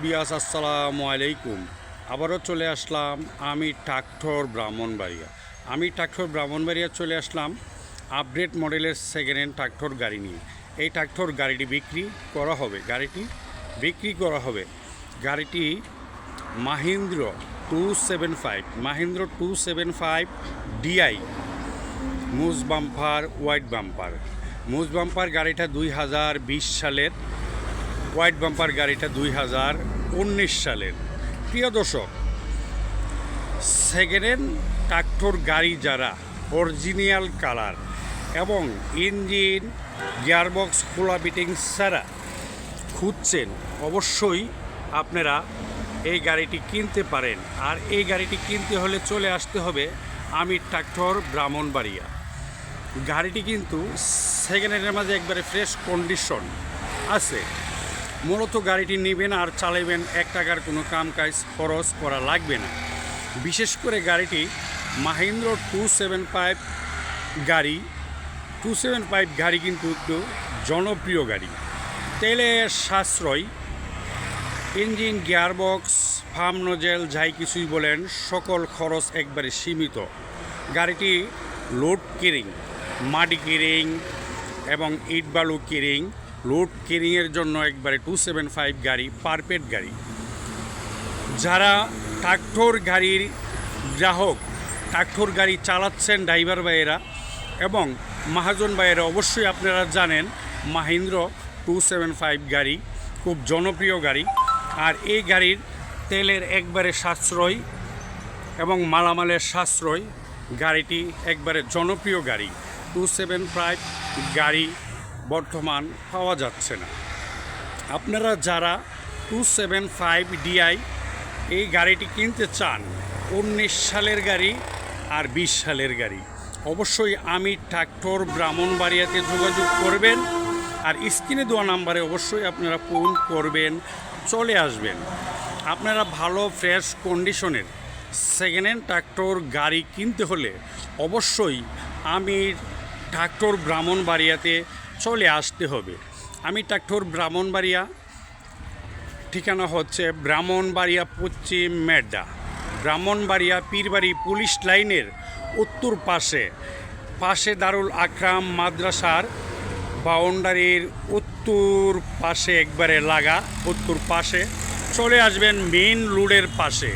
বিয়াস আসসালামু আলাইকুম। আবারও চলে আসলাম আমি ট্রাক্টর ব্রাহ্মণবাড়িয়া চলে আসলাম আপডেট মডেলের সেকেন্ড হ্যান্ড ট্রাক্টর গাড়ি নিয়ে। এই ট্রাক্টর গাড়িটি বিক্রি করা হবে। গাড়িটি মাহিন্দ্র 275 ডিআই মুজ বাম্পার হোয়াইট বাম্পার গাড়িটা 2020 সালের, হোয়াইট বাম্পার গাড়িটা 2019 সালের। প্রিয় দর্শক, সেকেন্ড হ্যান্ড ট্রাক্টর গাড়ি যারা অরিজিনাল কালার এবং ইঞ্জিন গিয়ারবক্স খোলা বিটিং ছাড়া খুঁজছেন, অবশ্যই আপনারা এই গাড়িটি কিনতে পারেন। আর এই গাড়িটি কিনতে হলে চলে আসতে হবে আমি ট্রাক্টর ব্রাহ্মণবাড়িয়া। গাড়িটি কিন্তু সেকেন্ড হ্যান্ডের মাঝে একবারে ফ্রেশ কন্ডিশন আছে। মূলত গাড়িটি নেবেন আর চালাবেন, 1 টাকার কোনো কাম কাজ খরচ করা লাগবে না। বিশেষ করে গাড়িটি মাহিন্দ্র 275 গাড়ি কিন্তু একটু জনপ্রিয় গাড়ি। তেলের সাশ্রয়, ইঞ্জিন গিয়ারবক্স ফার্ম নোজেল যাই কিছুই বলেন, সকল খরচ একবারে সীমিত। গাড়িটি লোড কেরিং, মাটি কেরিং এবং ইট বালু কেরিং, লোড কেরিংয়ের জন্য একবারে 275 গাড়ি পারফেক্ট গাড়ি। যারা ট্রাক্টর গাড়ির গ্রাহক, ট্রাক্টর গাড়ি চালাচ্ছেন ড্রাইভার ভাইয়েরা এবং মহাজন ভাইয়েরা, অবশ্যই আপনারা জানেন মাহিন্দ্র 275 গাড়ি খুব জনপ্রিয় গাড়ি। আর এই গাড়ির তেলের একবারে সাশ্রয় এবং মালামালের সাশ্রয়। গাড়িটি একবারে জনপ্রিয় গাড়ি। 275 গাড়ি বর্তমান পাওয়া যাচ্ছে না। আপনারা যারা 275 ডিআই এই গাড়িটি কিনতে চান, 19 সালের গাড়ি আর 20 সালের গাড়ি, অবশ্যই আমি ট্রাক্টর ব্রাহ্মণবাড়িয়াতে যোগাযোগ করবেন। আর স্ক্রিনে দেওয়া নাম্বারে অবশ্যই আপনারা ফোন করবেন, চলে আসবেন। আপনারা ভালো ফ্রেশ কন্ডিশনের সেকেন্ড হ্যান্ড ট্রাক্টর গাড়ি কিনতে হলে অবশ্যই আমি ট্রাক্টর ব্রাহ্মণবাড়িয়াতে চলে আসতে হবে। আমি ট্রাক্টর ব্রাহ্মণবাড়িয়া, ঠিকানা হচ্ছে ব্রাহ্মণবাড়িয়া পশ্চিম মেড্ডা, ব্রাহ্মণবাড়িয়া পীরবাড়ি পুলিশ লাইনের উত্তর পাশে দারুল আকরাম মাদ্রাসার বাউন্ডারির উত্তর পাশে একবারে লাগা, উত্তর পাশে চলে আসবেন মেইন রোডের পাশে।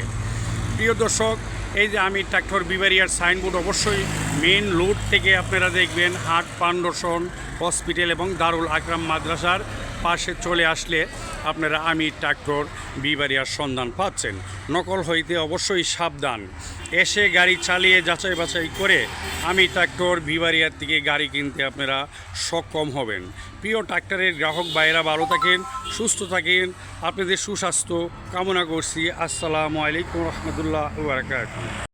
প্রিয় দর্শক, এই যে আমি ট্রাক্টর বিবাড়িয়ার সাইনবোর্ড, অবশ্যই মেইন রোড থেকে আপনারা দেখবেন হাট ফাউন্ডেশন হসপিটাল এবং দারুল আকরাম মাদ্রাসার পাশে চলে আসলে আপনারা আমি ট্রাক্টর বিবাড়িয়ার সন্ধান পাচ্ছেন। নকল হইতে অবশ্যই সাবধান। এসে গাড়ি চালিয়ে যাচাই বাছাই করে আমি ট্রাক্টর বিবাড়িয়ার থেকে গাড়ি কিনতে আপনারা সক্ষম হবেন। প্রিয় ট্রাক্টরের গ্রাহক ভাইয়েরা ভালো থাকেন, সুস্থ থাকেন, আপনাদের সুস্বাস্থ্য কামনা করছি। আসসালামু আলাইকুম রহমতুল্লাহ ওয়া বারাকাতুহু।